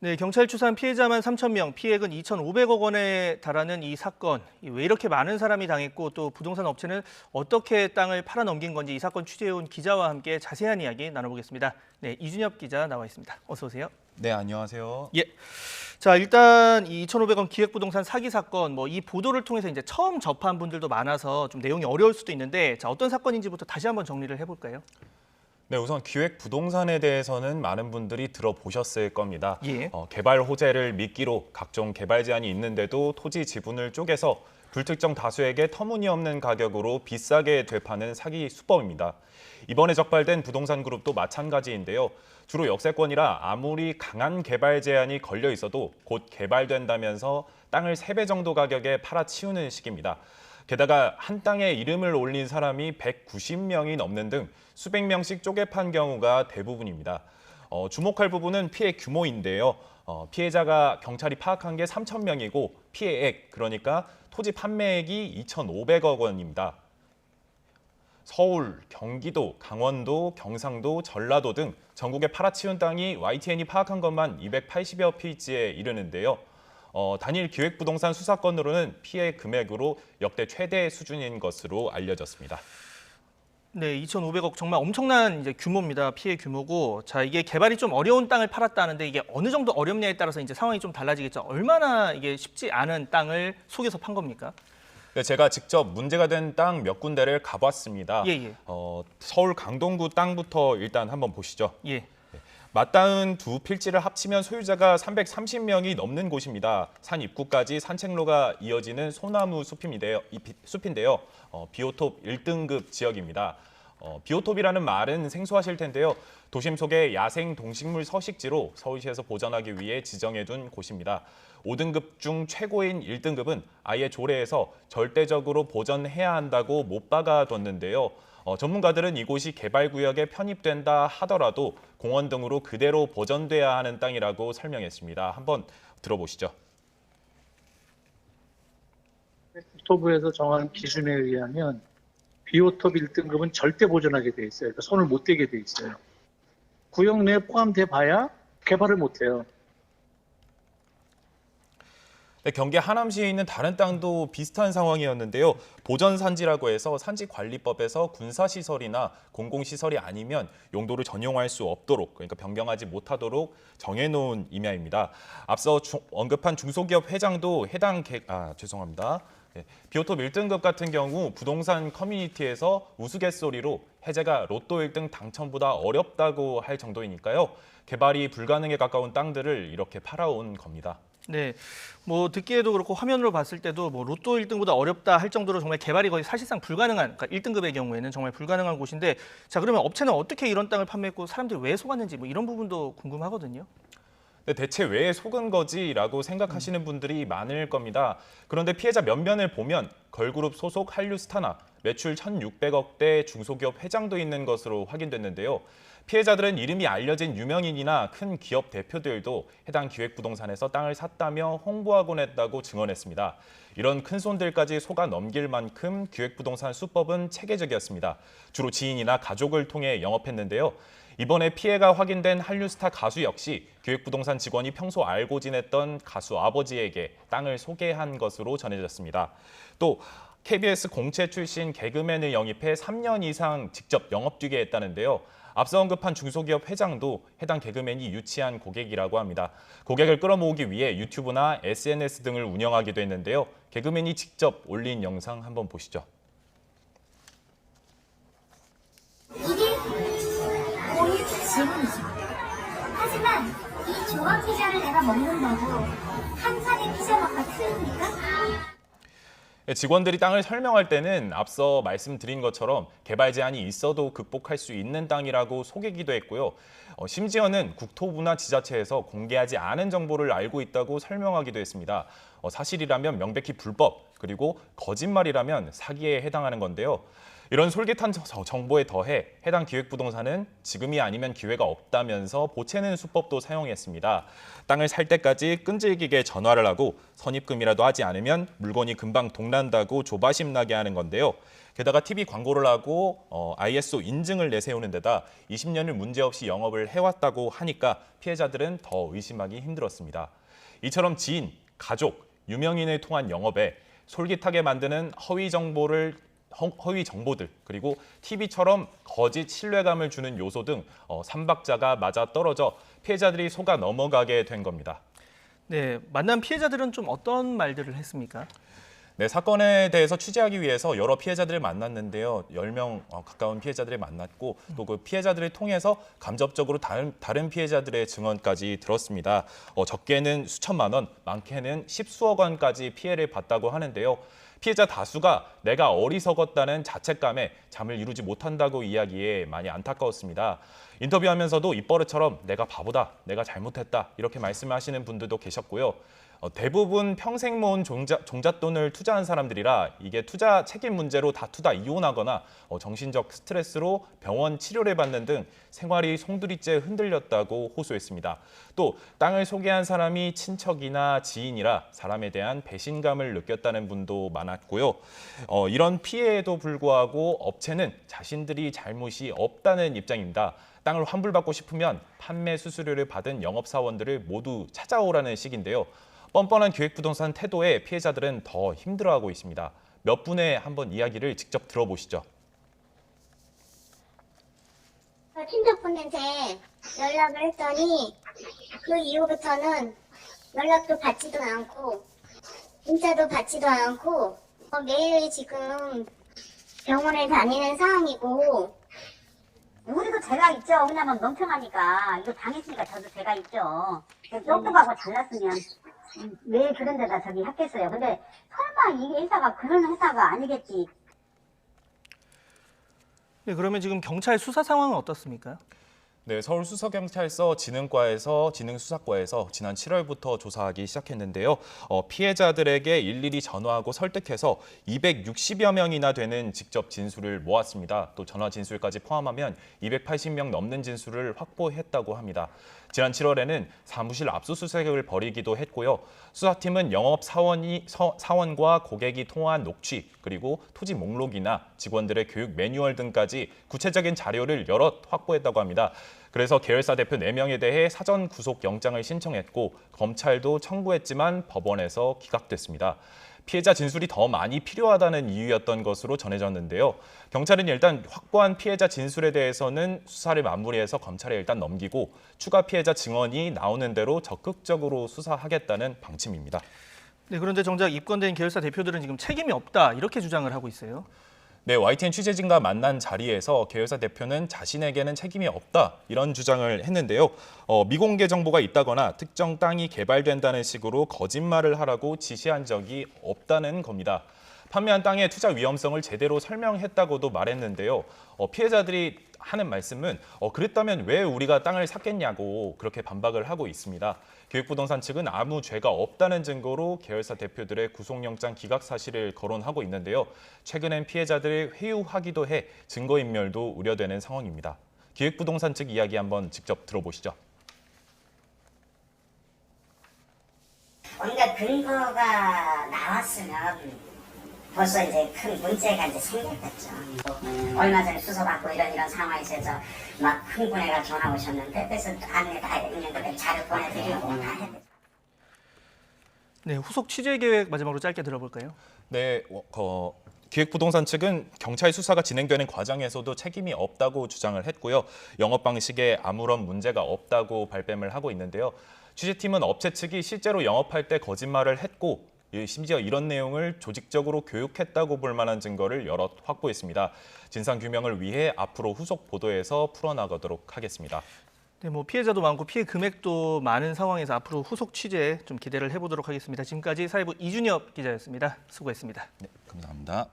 네, 경찰 추산 피해자만 3,000명, 피해액은 2,500억 원에 달하는 이 사건. 왜 이렇게 많은 사람이 당했고 또 부동산 업체는 어떻게 땅을 팔아넘긴 건지 이 사건 취재해온 기자와 함께 자세한 이야기 나눠보겠습니다. 네, 이준엽 기자 나와 있습니다. 어서 오세요. 네, 안녕하세요. 예. 자, 일단 이 2,500원 기획부동산 사기 사건, 이 보도를 통해서 이제 처음 접한 분들도 많아서 좀 내용이 어려울 수도 있는데, 자, 어떤 사건인지부터 다시 한번 정리를 해볼까요? 네, 우선 기획 부동산에 대해서는 많은 분들이 들어보셨을 겁니다. 예. 개발 호재를 미끼로 각종 개발 제한이 있는데도 토지 지분을 쪼개서 불특정 다수에게 터무니없는 가격으로 비싸게 되파는 사기 수법입니다. 이번에 적발된 부동산 그룹도 마찬가지인데요. 주로 역세권이라 아무리 강한 개발 제한이 걸려 있어도 곧 개발된다면서 땅을 3배 정도 가격에 팔아치우는 식입니다. 게다가 한 땅에 이름을 올린 사람이 190명이 넘는 등 수백 명씩 쪼개 판 경우가 대부분입니다. 주목할 부분은 피해 규모인데요. 피해자가 경찰이 파악한 게 3,000명이고 피해액, 그러니까 토지 판매액이 2,500억 원입니다. 서울, 경기도, 강원도, 경상도, 전라도 등 전국에 팔아치운 땅이 YTN이 파악한 것만 280여 필지에 이르는데요. 단일 기획부동산 수사건으로는 피해 금액으로 역대 최대 수준인 것으로 알려졌습니다. 네, 2,500억 정말 엄청난 이제 규모입니다. 피해 규모고, 자, 이게 개발이 좀 어려운 땅을 팔았다는데 이게 어느 정도 어렵냐에 따라서 이제 상황이 좀 달라지겠죠. 얼마나 이게 쉽지 않은 땅을 속여서 판 겁니까? 네, 제가 직접 문제가 된 땅 몇 군데를 가봤습니다. 예. 서울 강동구 땅부터 일단 한번 보시죠. 예. 맞닿은 두 필지를 합치면 소유자가 330명이 넘는 곳입니다. 산 입구까지 산책로가 이어지는 소나무 숲인데요. 비오톱 1등급 지역입니다. 비오톱이라는 말은 생소하실 텐데요. 도심 속의 야생 동식물 서식지로 서울시에서 보전하기 위해 지정해둔 곳입니다. 5등급 중 최고인 1등급은 아예 조례에서 절대적으로 보전해야 한다고 못 박아뒀는데요. 전문가들은 이곳이 개발구역에 편입된다 하더라도 공원 등으로 그대로 보전돼야 하는 땅이라고 설명했습니다. 한번 들어보시죠. 국토부에서 정한 기준에 의하면 비오톱 1등급은 절대 보존하게 돼 있어요. 그러니까 손을 못 대게 돼 있어요. 구역 내에 포함돼 봐야 개발을 못 해요. 네, 경기 하남시에 있는 다른 땅도 비슷한 상황이었는데요. 보전산지라고 해서 산지관리법에서 군사시설이나 공공시설이 아니면 용도를 전용할 수 없도록, 그러니까 변경하지 못하도록 정해놓은 임야입니다. 앞서 언급한 중소기업 회장도 비오톱 1등급 같은 경우 부동산 커뮤니티에서 우스갯소리로 해제가 로또 1등 당첨보다 어렵다고 할 정도이니까요. 개발이 불가능에 가까운 땅들을 이렇게 팔아온 겁니다. 네, 듣기에도 그렇고 화면으로 봤을 때도 로또 1등보다 어렵다 할 정도로 정말 개발이 거의 사실상 불가능한, 그러니까 1등급의 경우에는 정말 불가능한 곳인데, 자, 그러면 업체는 어떻게 이런 땅을 판매했고 사람들이 왜 속았는지 이런 부분도 궁금하거든요. 네, 대체 왜 속은 거지라고 생각하시는 분들이 많을 겁니다. 그런데 피해자 면면을 보면 걸그룹 소속 한류스타나 매출 1,600억대 중소기업 회장도 있는 것으로 확인됐는데요. 피해자들은 이름이 알려진 유명인이나 큰 기업 대표들도 해당 기획부동산에서 땅을 샀다며 홍보하곤 했다고 증언했습니다. 이런 큰손들까지 속아 넘길 만큼 기획부동산 수법은 체계적이었습니다. 주로 지인이나 가족을 통해 영업했는데요. 이번에 피해가 확인된 한류스타 가수 역시 기획부동산 직원이 평소 알고 지냈던 가수 아버지에게 땅을 소개한 것으로 전해졌습니다. 또 KBS 공채 출신 개그맨을 영입해 3년 이상 직접 영업 뛰게 했다는데요. 앞서 언급한 중소기업 회장도 해당 개그맨이 유치한 고객이라고 합니다. 고객을 끌어모으기 위해 유튜브나 SNS 등을 운영하기도 했는데요. 개그맨이 직접 올린 영상 한번 보시죠. 질문이죠. 하지만 이 조각 피자를 내가 먹는다고 한 판의 피자 맛과 틀립니까? 직원들이 땅을 설명할 때는 앞서 말씀드린 것처럼 개발 제한이 있어도 극복할 수 있는 땅이라고 속이기도 했고요. 심지어는 국토부나 지자체에서 공개하지 않은 정보를 알고 있다고 설명하기도 했습니다. 사실이라면 명백히 불법, 그리고 거짓말이라면 사기에 해당하는 건데요. 이런 솔깃한 정보에 더해 해당 기획부동산은 지금이 아니면 기회가 없다면서 보채는 수법도 사용했습니다. 땅을 살 때까지 끈질기게 전화를 하고 선입금이라도 하지 않으면 물건이 금방 동난다고 조바심 나게 하는 건데요. 게다가 TV 광고를 하고 ISO 인증을 내세우는 데다 20년을 문제없이 영업을 해왔다고 하니까 피해자들은 더 의심하기 힘들었습니다. 이처럼 지인, 가족, 유명인을 통한 영업에 솔깃하게 만드는 허위 정보들 그리고 TV처럼 거짓 신뢰감을 주는 요소 등 삼박자가 맞아떨어져 피해자들이 속아 넘어가게 된 겁니다. 네, 만난 피해자들은 좀 어떤 말들을 했습니까? 네, 사건에 대해서 취재하기 위해서 여러 피해자들을 만났는데요. 10명 가까운 피해자들을 만났고 또 그 피해자들을 통해서 간접적으로 다른 피해자들의 증언까지 들었습니다. 적게는 수천만 원, 많게는 십수억 원까지 피해를 봤다고 하는데요. 피해자 다수가 내가 어리석었다는 자책감에 잠을 이루지 못한다고 이야기에 많이 안타까웠습니다. 인터뷰하면서도 입버릇처럼 내가 바보다, 내가 잘못했다 이렇게 말씀하시는 분들도 계셨고요. 대부분 평생 모은 종잣돈을 투자한 사람들이라 이게 투자 책임 문제로 다투다 이혼하거나 정신적 스트레스로 병원 치료를 받는 등 생활이 송두리째 흔들렸다고 호소했습니다. 또 땅을 소개한 사람이 친척이나 지인이라 사람에 대한 배신감을 느꼈다는 분도 많았고요. 이런 피해에도 불구하고 업체는 자신들이 잘못이 없다는 입장입니다. 땅을 환불받고 싶으면 판매 수수료를 받은 영업사원들을 모두 찾아오라는 식인데요. 뻔뻔한 기획부동산 태도에 피해자들은 더 힘들어하고 있습니다. 몇 분의 한번 이야기를 직접 들어보시죠. 친척분한테 연락을 했더니 그 이후부터는 연락도 받지도 않고 문자도 받지도 않고 매일 지금 병원에 다니는 상황이고 우리도 죄가 있죠. 왜냐면 멍청하니까 이거 당했으니까 저도 죄가 있죠. 똑똑하고 잘났으면 왜 그런 데다 저기 했겠어요. 근데 설마 이 회사가 그런 회사가 아니겠지. 네, 그러면 지금 경찰 수사 상황은 어떻습니까? 네, 서울수서경찰서 진흥수사과에서 지난 7월부터 조사하기 시작했는데요. 피해자들에게 일일이 전화하고 설득해서 260여 명이나 되는 직접 진술을 모았습니다. 또 전화 진술까지 포함하면 280명 넘는 진술을 확보했다고 합니다. 지난 7월에는 사무실 압수수색을 벌이기도 했고요. 수사팀은 영업사원과 고객이 통화한 녹취, 그리고 토지 목록이나 직원들의 교육 매뉴얼 등까지 구체적인 자료를 여럿 확보했다고 합니다. 그래서 계열사 대표 4명에 대해 사전 구속영장을 신청했고 검찰도 청구했지만 법원에서 기각됐습니다. 피해자 진술이 더 많이 필요하다는 이유였던 것으로 전해졌는데요. 경찰은 일단 확보한 피해자 진술에 대해서는 수사를 마무리해서 검찰에 일단 넘기고 추가 피해자 증언이 나오는 대로 적극적으로 수사하겠다는 방침입니다. 네, 그런데 정작 입건된 계열사 대표들은 지금 책임이 없다 이렇게 주장을 하고 있어요. 네, YTN 취재진과 만난 자리에서 계열사 대표는 자신에게는 책임이 없다 이런 주장을 했는데요. 미공개 정보가 있다거나 특정 땅이 개발된다는 식으로 거짓말을 하라고 지시한 적이 없다는 겁니다. 판매한 땅의 투자 위험성을 제대로 설명했다고도 말했는데요. 피해자들이 하는 말씀은 그랬다면 왜 우리가 땅을 샀겠냐고 그렇게 반박을 하고 있습니다. 기획부동산 측은 아무 죄가 없다는 증거로 계열사 대표들의 구속영장 기각 사실을 거론하고 있는데요. 최근엔 피해자들이 회유하기도 해 증거인멸도 우려되는 상황입니다. 기획부동산 측 이야기 한번 직접 들어보시죠. 뭔가 근거가 나왔으면 벌써 이제 큰 문제가 이제 생겼겠죠. 얼마 전에 수사받고 이런 상황에서 막 흥분해가 전화 오셨는데 그래서 안내 다 있는데 자료 보내드리고 다 했죠. 네, 후속 취재 계획 마지막으로 짧게 들어볼까요? 네, 기획부동산 측은 경찰 수사가 진행되는 과정에서도 책임이 없다고 주장을 했고요. 영업 방식에 아무런 문제가 없다고 발뺌을 하고 있는데요. 취재팀은 업체 측이 실제로 영업할 때 거짓말을 했고 심지어 이런 내용을 조직적으로 교육했다고 볼 만한 증거를 여럿 확보했습니다. 진상규명을 위해 앞으로 후속 보도에서 풀어나가도록 하겠습니다. 네, 피해자도 많고 피해 금액도 많은 상황에서 앞으로 후속 취재 좀 기대를 해보도록 하겠습니다. 지금까지 사회부 이준엽 기자였습니다. 수고했습니다. 네, 감사합니다.